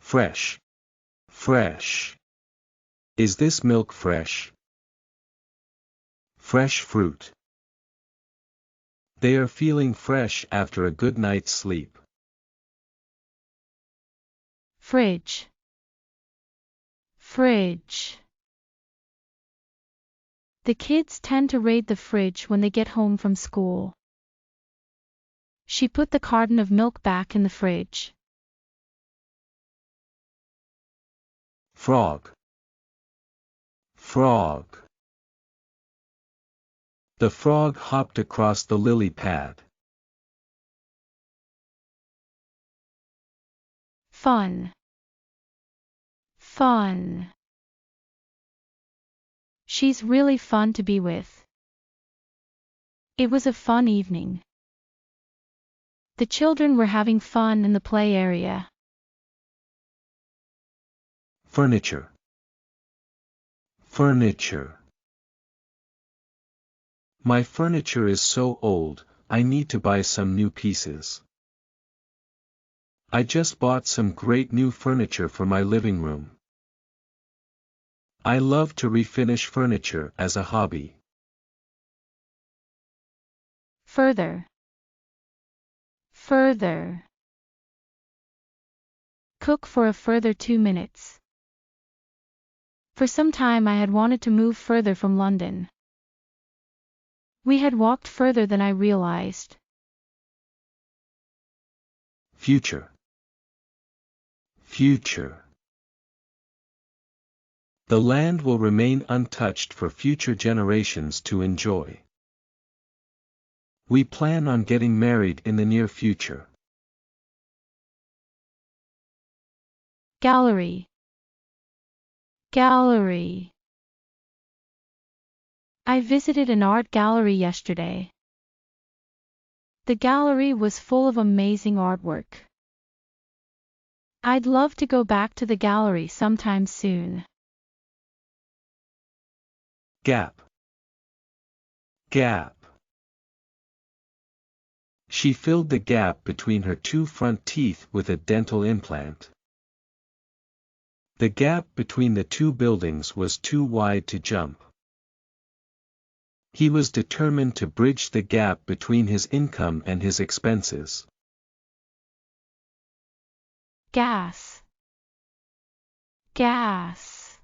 Fresh. Fresh. Is this milk fresh? Fresh fruit. They are feeling fresh after a good night's sleep. Fridge. Fridge. The kids tend to raid the fridge when they get home from school. She put the carton of milk back in the fridge. Frog. Frog. The frog hopped across the lily pad. Fun. Fun. She's really fun to be with. It was a fun evening. The children were having fun in the play area. Furniture. Furniture. My furniture is so old, I need to buy some new pieces. I just bought some great new furniture for my living room. I love to refinish furniture as a hobby. Further. Further. Cook for a further 2 minutes. For some time I had wanted to move further from London. We had walked further than I realized. Future. Future. The land will remain untouched for future generations to enjoy. We plan on getting married in the near future. Gallery. Gallery. I visited an art gallery yesterday. The gallery was full of amazing artwork. I'd love to go back to the gallery sometime soon. Gap. Gap. She filled the gap between her 2 front teeth with a dental implant. The gap between the 2 buildings was too wide to jump. He was determined to bridge the gap between his income and his expenses. Gas. Gas.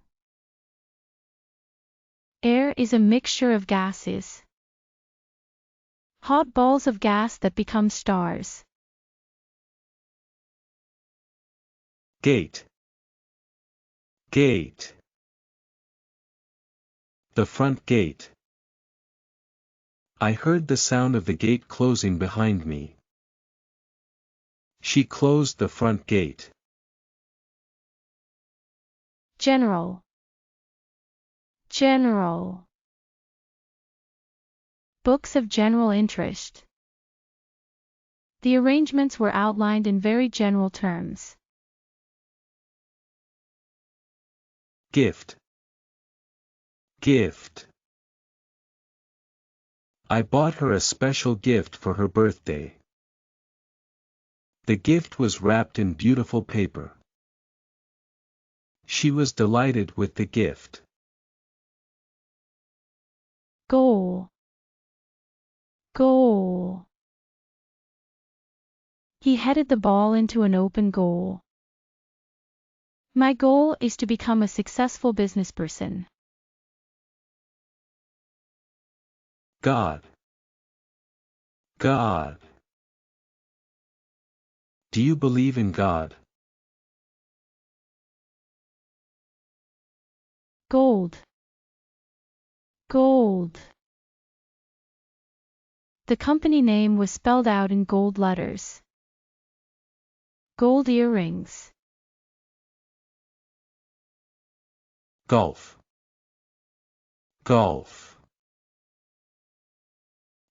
Air is a mixture of gases. Hot balls of gas that become stars. Gate. Gate. The front gate. I heard the sound of the gate closing behind me. She closed the front gate. General. General. Books of general interest. The arrangements were outlined in very general terms. Gift. Gift. I bought her a special gift for her birthday. The gift was wrapped in beautiful paper. She was delighted with the gift. Goal. Goal. He headed the ball into an open goal. My goal is to become a successful businessperson. God. God. Do you believe in God? Gold. Gold. The company name was spelled out in gold letters. Gold earrings. Golf. Golf.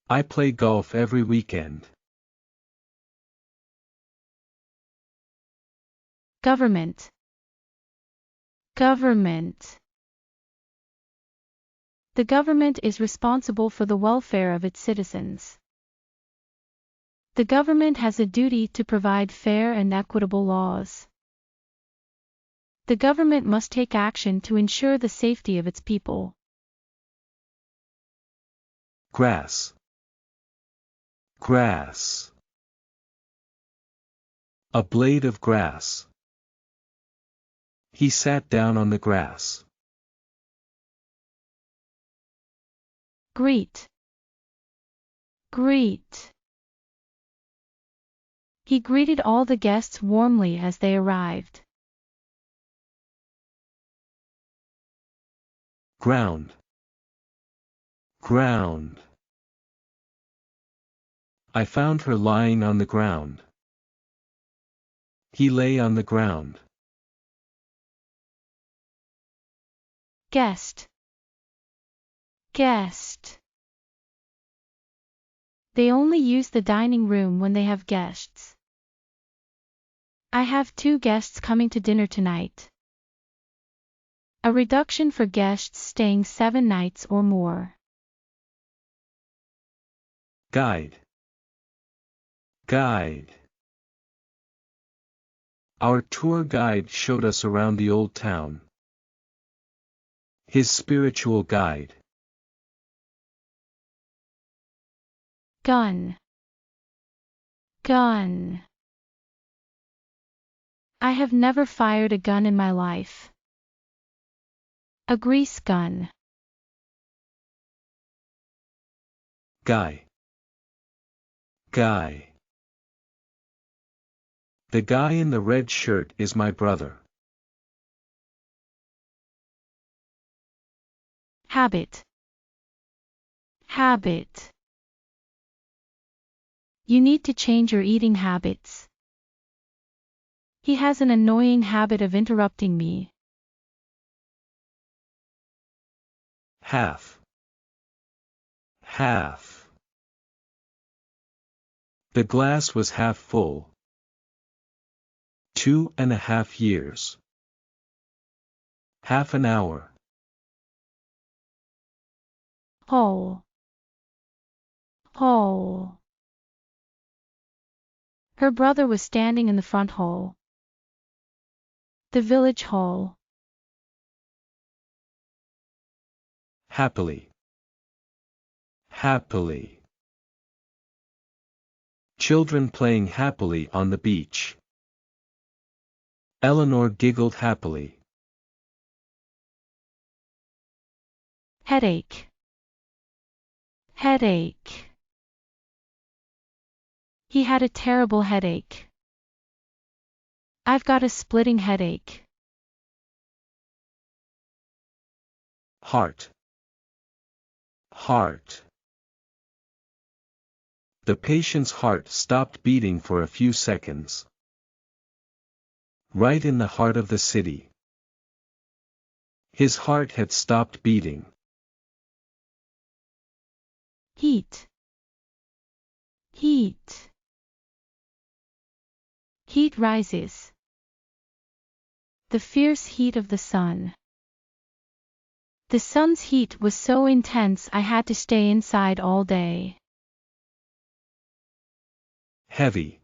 I play golf every weekend. Government. Government. The government is responsible for the welfare of its citizens. The government has a duty to provide fair and equitable laws. The government must take action to ensure the safety of its people. Grass. Grass. A blade of grass. He sat down on the grass. Greet. Greet. He greeted all the guests warmly as they arrived. Ground. Ground. I found her lying on the ground. He lay on the ground. Guest. Guest. They only use the dining room when they have guests. I have 2 guests coming to dinner tonight. A reduction for guests staying 7 nights or more. Guide. Guide. Our tour guide showed us around the old town. His spiritual guide. Gun. Gun. I have never fired a gun in my life. A grease gun. Guy. Guy. The guy in the red shirt is my brother. Habit. Habit. You need to change your eating habits. He has an annoying habit of interrupting me. Half. Half. The glass was half full. 2.5 years. Half an hour. Hole. Hole. Her brother was standing in the front hole. The village hole. Happily. Happily. Children playing happily on the beach. Eleanor giggled happily. Headache. Headache. He had a terrible headache. I've got a splitting headache. Heart. Heart. The patient's heart stopped beating for a few seconds. Right in the heart of the city. His heart had stopped beating. Heat. Heat. Heat rises. The fierce heat of the sun. The sun's heat was so intense I had to stay inside all day. Heavy.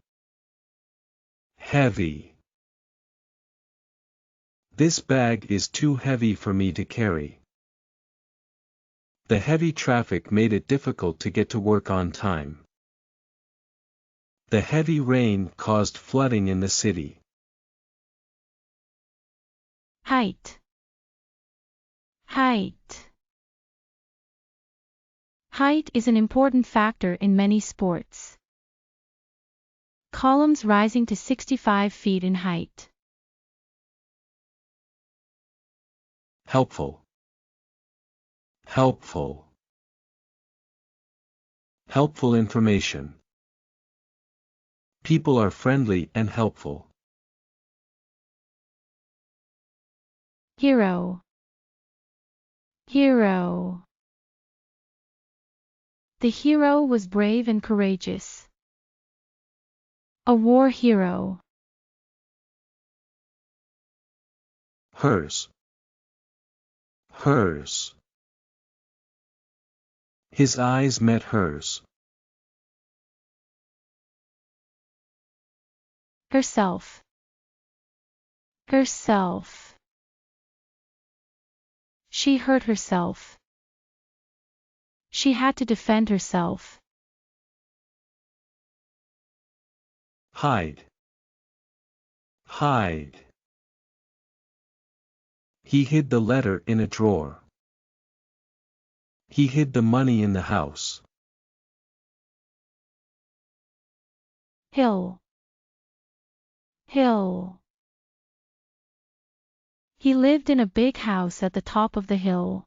Heavy. This bag is too heavy for me to carry. The heavy traffic made it difficult to get to work on time. The heavy rain caused flooding in the city. Height. Height. Height is an important factor in many sports. Columns rising to 65 feet in height. Helpful. Helpful. Helpful information. People are friendly and helpful. Hero. Hero. The hero was brave and courageous. A war hero. Hers. Hers. His eyes met hers. Herself. Herself. She hurt herself. She had to defend herself. Hide. Hide. He hid the letter in a drawer. He hid the money in the house. Hill. Hill. He lived in a big house at the top of the hill.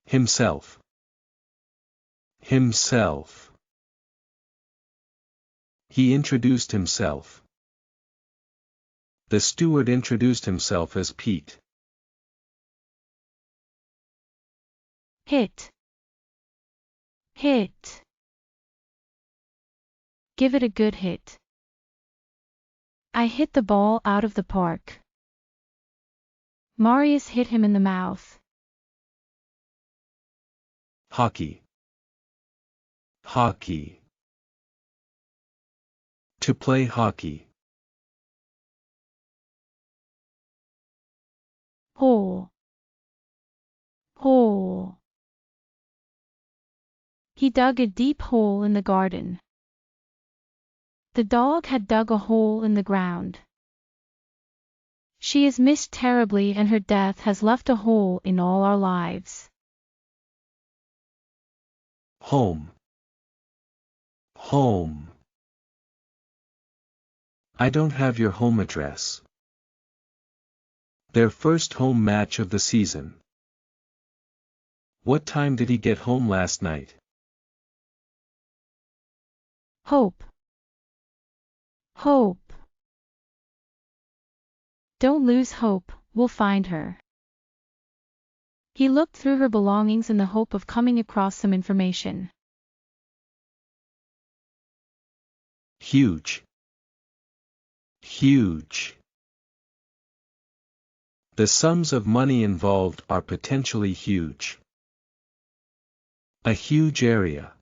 Himself. Himself. He introduced himself. The steward introduced himself as Pete. Hit. Hit. Give it a good hit. I hit the ball out of the park. Marius hit him in the mouth. Hockey. Hockey. To play hockey. Hole. Hole. He dug a deep hole in the garden. The dog had dug a hole in the ground. She is missed terribly and her death has left a hole in all our lives. Home. Home. I don't have your home address. Their first home match of the season. What time did he get home last night? Hope. Hope. Don't lose hope, we'll find her. He looked through her belongings in the hope of coming across some information. Huge. Huge. The sums of money involved are potentially huge. A huge area.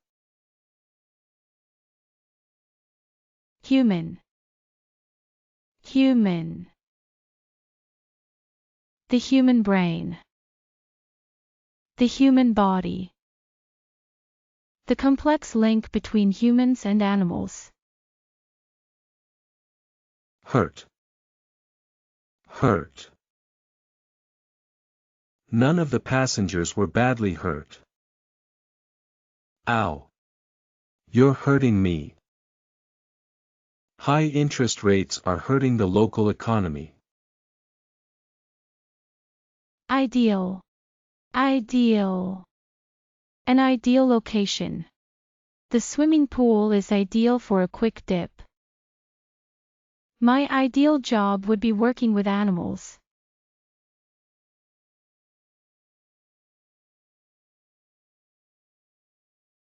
Human. Human. The human brain. The human body. The complex link between humans and animals. Hurt. Hurt. None of the passengers were badly hurt. Ow. You're hurting me. High interest rates are hurting the local economy. Ideal. Ideal. An ideal location. The swimming pool is ideal for a quick dip. My ideal job would be working with animals.